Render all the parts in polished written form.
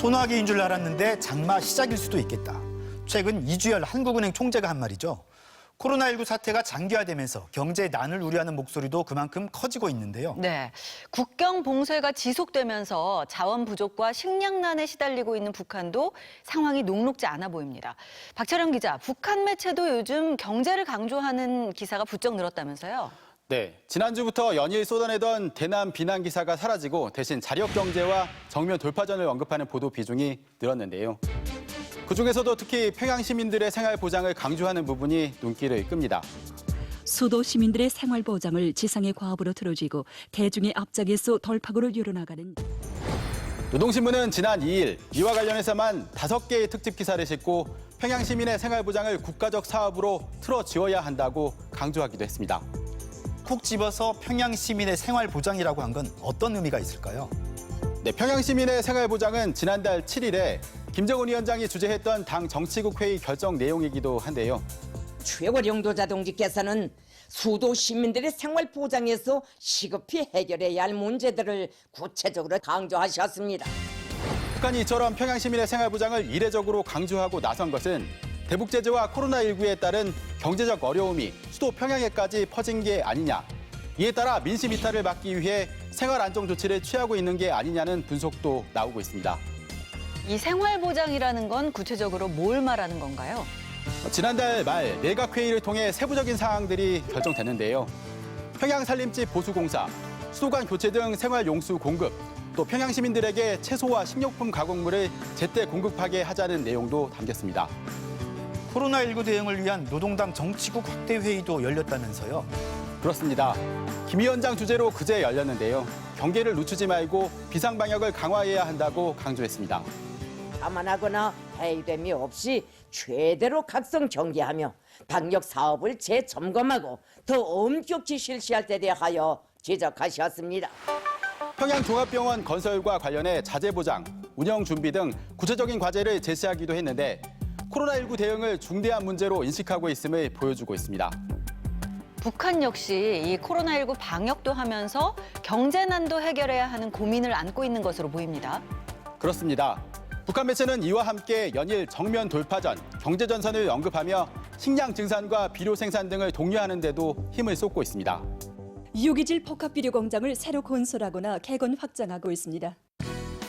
소나기인 줄 알았는데 장마 시작일 수도 있겠다. 최근 이주열 한국은행 총재가 한 말이죠. 코로나19 사태가 장기화되면서 경제의 난을 우려하는 목소리도 그만큼 커지고 있는데요. 네, 국경 봉쇄가 지속되면서 자원 부족과 식량난에 시달리고 있는 북한도 상황이 녹록지 않아 보입니다. 박철영 기자, 북한 매체도 요즘 경제를 강조하는 기사가 부쩍 늘었다면서요? 네, 지난주부터 연일 쏟아내던 대남 비난 기사가 사라지고 대신 자력 경제와 정면 돌파전을 언급하는 보도 비중이 늘었는데요. 그중에서도 특히 평양 시민들의 생활 보장을 강조하는 부분이 눈길을 끕니다. 수도 시민들의 생활 보장을 지상의 과업으로 틀어쥐고 대중의 앞자리에서 돌파구를 이뤄나가는 노동신문은 지난 2일 이와 관련해서만 5개의 특집 기사를 싣고 평양 시민의 생활 보장을 국가적 사업으로 틀어쥐어야 한다고 강조하기도 했습니다. 콕 집어서 평양 시민의 생활 보장이라고 한 건 어떤 의미가 있을까요? 네, 평양 시민의 생활 보장은 지난달 7일에 김정은 위원장이 주재했던 당 정치국 회의 결정 내용이기도 한데요. 최고령 도자동지께서는 수도 시민들의 생활 보장에서 시급히 해결해야 할 문제들을 구체적으로 강조하셨습니다. 북한이 이처럼 평양 시민의 생활 보장을 이례적으로 강조하고 나선 것은 대북 제재와 코로나19에 따른 경제적 어려움이 수도 평양에까지 퍼진 게 아니냐. 이에 따라 민심 이탈을 막기 위해 생활 안정 조치를 취하고 있는 게 아니냐는 분석도 나오고 있습니다. 이 생활 보장이라는 건 구체적으로 뭘 말하는 건가요? 지난달 말 내각 회의를 통해 세부적인 사항들이 결정됐는데요. 평양 산림집 보수공사, 수도 간 교체 등 생활 용수 공급, 또 평양 시민들에게 채소와 식료품 가공물을 제때 공급하게 하자는 내용도 담겼습니다. 코로나19 대응을 위한 노동당 정치국 확대 회의도 열렸다면서요? 그렇습니다. 김 위원장 주재로 그제 열렸는데요. 경계를 늦추지 말고 비상 방역을 강화해야 한다고 강조했습니다. 감안하거나 회의됨이 없이 최대로 각성 경계하며 방역 사업을 재점검하고 더 엄격히 실시할 데 대하여 지적하셨습니다. 평양 종합병원 건설과 관련해 자재 보장, 운영 준비 등 구체적인 과제를 제시하기도 했는데 코로나19 대응을 중대한 문제로 인식하고 있음을 보여주고 있습니다. 북한 역시 이 코로나19 방역도 하면서 경제난도 해결해야 하는 고민을 안고 있는 것으로 보입니다. 그렇습니다. 북한 매체는 이와 함께 연일 정면 돌파전, 경제전선을 언급하며 식량 증산과 비료 생산 등을 독려하는 데도 힘을 쏟고 있습니다. 유기질 복합비료 공장을 새로 건설하거나 개건 확장하고 있습니다.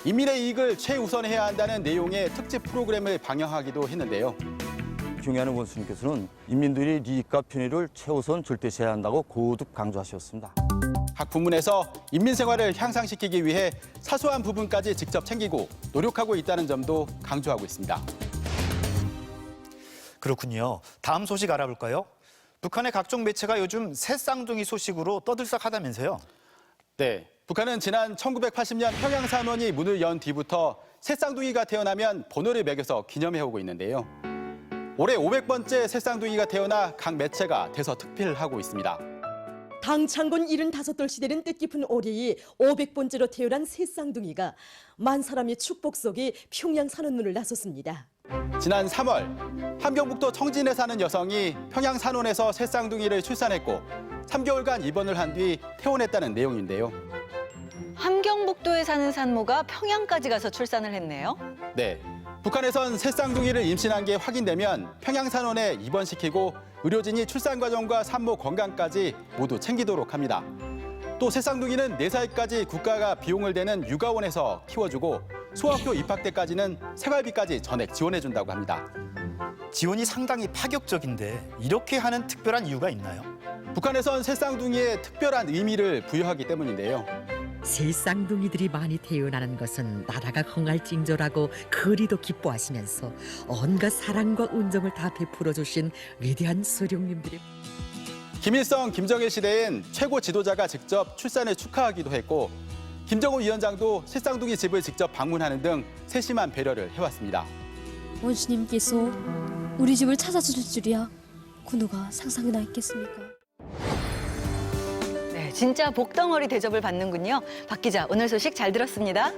인민의 이익을 최우선해야 한다는 내용의 특집 프로그램을 방영하기도 했는데요. 경애하는 원수님께서는 인민들의 이익과 편의를 최우선 절대시해야 한다고 거듭 강조하셨습니다. 각 부문에서 인민 생활을 향상시키기 위해 사소한 부분까지 직접 챙기고 노력하고 있다는 점도 강조하고 있습니다. 그렇군요. 다음 소식 알아볼까요? 북한의 각종 매체가 요즘 새 쌍둥이 소식으로 떠들썩하다면서요? 네, 북한은 지난 1980년 평양 산원이 문을 연 뒤부터 새 쌍둥이가 태어나면 번호를 매겨서 기념해오고 있는데요. 올해 500번째 새 쌍둥이가 태어나 각 매체가 대서특필하고 있습니다. 당창군 75돌 시대는 뜻깊은 올해에 500번째로 태어난 새 쌍둥이가 만 사람의 축복 속에 평양 산원문을 나섰습니다. 지난 3월 함경북도 청진에 사는 여성이 평양 산원에서 새 쌍둥이를 출산했고 3개월간 입원을 한 뒤 퇴원했다는 내용인데요. 함경북도에 사는 산모가 평양까지 가서 출산을 했네요. 네, 북한에선 새 쌍둥이를 임신한 게 확인되면 평양 산원에 입원시키고 의료진이 출산 과정과 산모 건강까지 모두 챙기도록 합니다. 또 새 쌍둥이는 4살까지 국가가 비용을 대는 육아원에서 키워주고 소학교 입학 때까지는 생활비까지 전액 지원해준다고 합니다. 지원이 상당히 파격적인데 이렇게 하는 특별한 이유가 있나요? 북한에선 새 쌍둥이에 특별한 의미를 부여하기 때문인데요. 새 쌍둥이들이 많이 태어나는 것은 나라가 흥할 징조라고 그리도 기뻐하시면서 온갖 사랑과 운정을 다 베풀어 주신 위대한 수령님들의 김일성, 김정일 시대엔 최고 지도자가 직접 출산을 축하하기도 했고 김정은 위원장도 새 쌍둥이 집을 직접 방문하는 등 세심한 배려를 해왔습니다. 원수님께서 우리 집을 찾아주실 줄이야 그 누가 상상이나 있겠습니까? 네, 진짜 복덩어리 대접을 받는군요. 박 기자, 오늘 소식 잘 들었습니다.